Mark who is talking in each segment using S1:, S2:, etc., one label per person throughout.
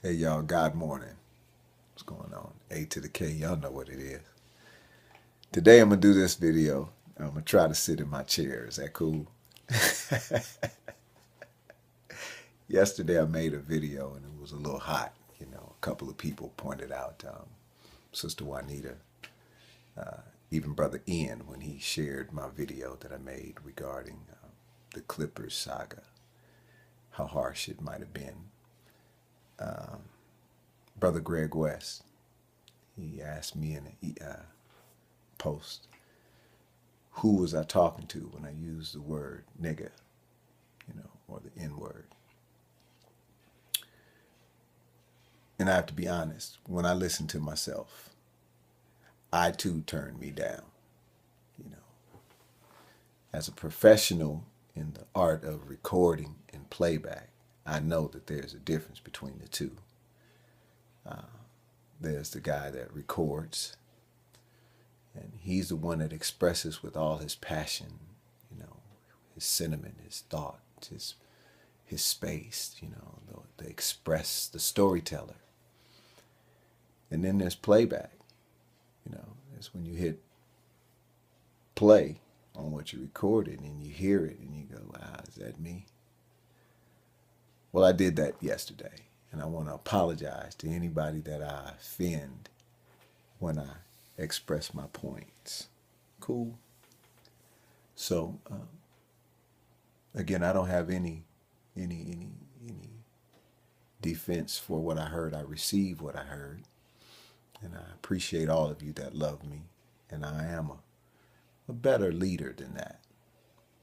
S1: Hey y'all, God morning. What's going on? A to the K, y'all know what it is. Today I'm gonna do this video. I'm gonna try to sit in my chair. Is that cool? Yesterday I made a video and it was a little hot. A couple of people pointed out Sister Juanita, even Brother Ian when he shared my video that I made regarding the Clippers saga, how harsh it might have been. Brother Greg West, he asked me in a post, who was I talking to when I used the word nigga, or the N word. And I have to be honest, when I listen to myself, I too turn me down. As a professional in the art of recording and playback, I know that there's a difference between the two. There's the guy that records, and he's the one that expresses with all his passion, his sentiment, his thought, his space, the express, the storyteller. And then there's playback. It's when you hit play on what you recorded and you hear it and you go, wow, is that me? Well, I did that yesterday, and I want to apologize to anybody that I offend when I express my points. Cool. So, again, I don't have any defense for what I heard. I received what I heard, and I appreciate all of you that love me, and I am a better leader than that.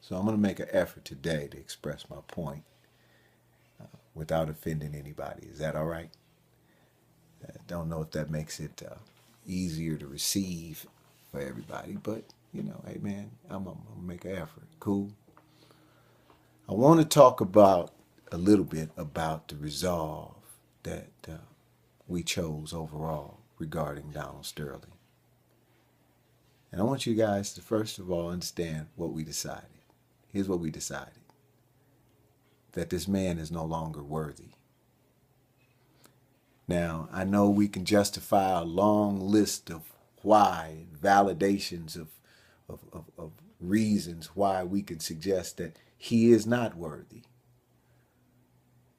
S1: So I'm going to make an effort today to express my point without offending anybody. Is that all right? I don't know if that makes it easier to receive for everybody, but, hey, man, I'm going to make an effort. Cool? I want to talk about a little bit about the resolve that we chose overall regarding Donald Sterling. And I want you guys to first of all understand what we decided. Here's what we decided. That this man is no longer worthy. Now, I know we can justify a long list of why, validations of reasons why we can suggest that he is not worthy.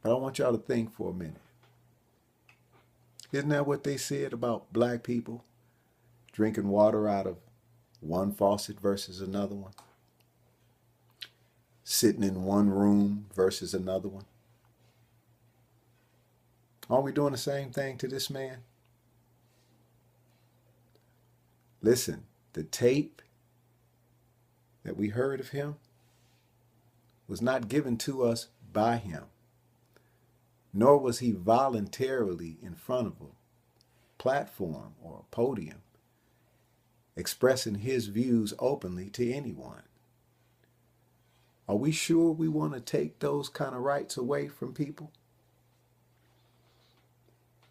S1: But I want y'all to think for a minute. Isn't that what they said about black people drinking water out of one faucet versus another one? Sitting in one room versus another one? Aren't we doing the same thing to this man? Listen, the tape that we heard of him was not given to us by him, nor was he voluntarily in front of a platform or a podium expressing his views openly to anyone. Are we sure we want to take those kind of rights away from people?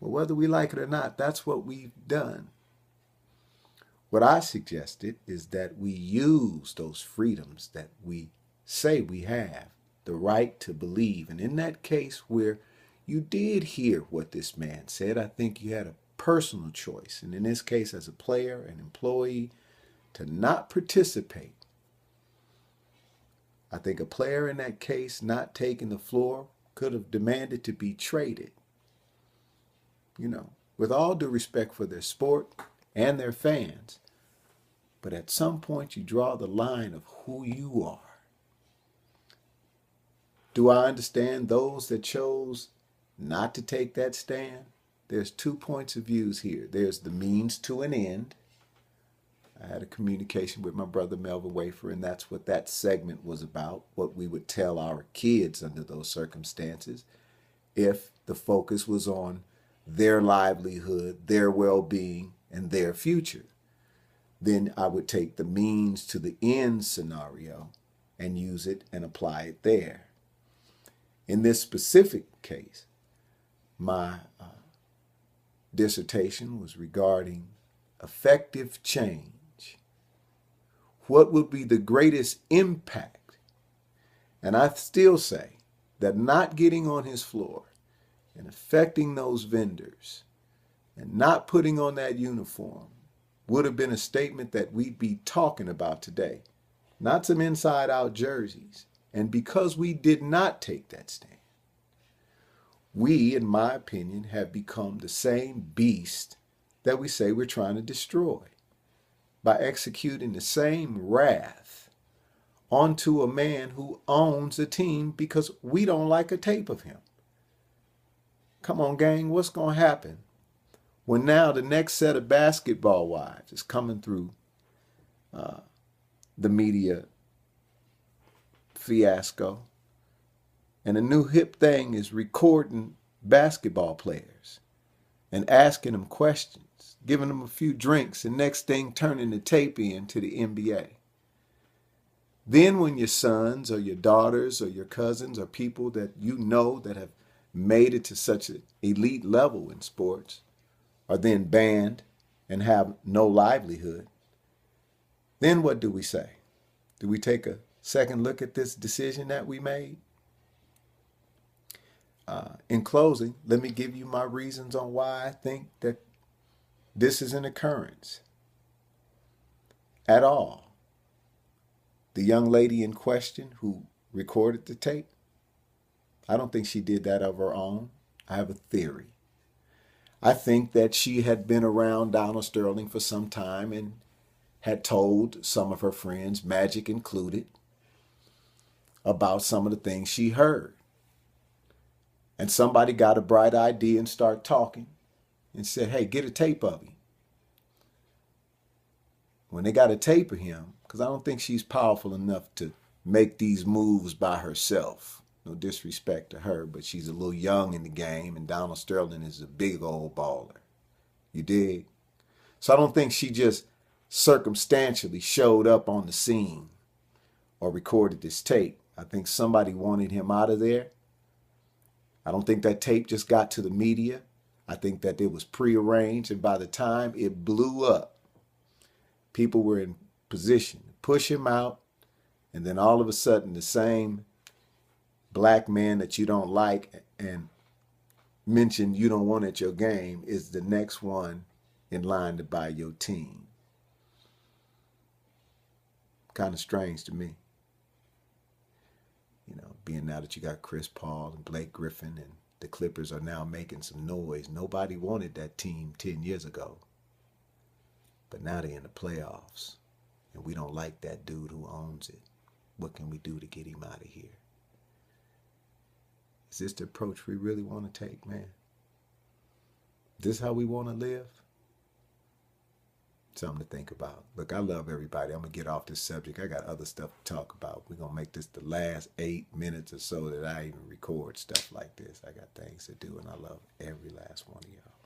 S1: Well, whether we like it or not, that's what we've done. What I suggested is that we use those freedoms that we say we have, the right to believe. And in that case where you did hear what this man said, I think you had a personal choice. And in this case, as a player, an employee, to not participate. I think a player in that case not taking the floor could have demanded to be traded. With all due respect for their sport and their fans. But at some point you draw the line of who you are. Do I understand those that chose not to take that stand? There's 2 points of views here. There's the means to an end. I had a communication with my brother Melvin Wafer, and that's what that segment was about, what we would tell our kids under those circumstances if the focus was on their livelihood, their well-being, and their future. Then I would take the means to the end scenario and use it and apply it there. In this specific case, my dissertation was regarding effective change. What would be the greatest impact? And I still say that not getting on his floor and affecting those vendors and not putting on that uniform would have been a statement that we'd be talking about today, not some inside out jerseys. And because we did not take that stand, we, in my opinion, have become the same beast that we say we're trying to destroy by executing the same wrath onto a man who owns a team because we don't like a tape of him. Come on, gang, what's going to happen when now the next set of basketball wives is coming through the media fiasco, and a new hip thing is recording basketball players and asking them questions, giving them a few drinks, and next thing turning the tape into the NBA. Then when your sons or your daughters or your cousins or people that you know that have made it to such an elite level in sports are then banned and have no livelihood, then what do we say? Do we take a second look at this decision that we made? In closing, let me give you my reasons on why I think that this is an occurrence at all. The young lady in question who recorded the tape, I don't think she did that of her own. I have a theory. I think that she had been around Donald Sterling for some time and had told some of her friends, Magic included, about some of the things she heard. And somebody got a bright idea and started talking and said, hey, get a tape of him. When they got a tape of him, because I don't think she's powerful enough to make these moves by herself. No disrespect to her, but she's a little young in the game, and Donald Sterling is a big old baller. You dig? So I don't think she just circumstantially showed up on the scene or recorded this tape. I think somebody wanted him out of there. I don't think that tape just got to the media. I think that it was prearranged, and by the time it blew up, people were in position to push him out, and then all of a sudden the same black man that you don't like and mention you don't want at your game is the next one in line to buy your team. Kind of strange to me. You know, being now that you got Chris Paul and Blake Griffin and the Clippers are now making some noise. Nobody wanted that team 10 years ago. But now they're in the playoffs. And we don't like that dude who owns it. What can we do to get him out of here? Is this the approach we really want to take, man? Is this how we want to live? Something to think about. Look, I love everybody. I'm going to get off this subject. I got other stuff to talk about. We're going to make this the last 8 minutes or so that I even record stuff like this. I got things to do, and I love every last one of y'all.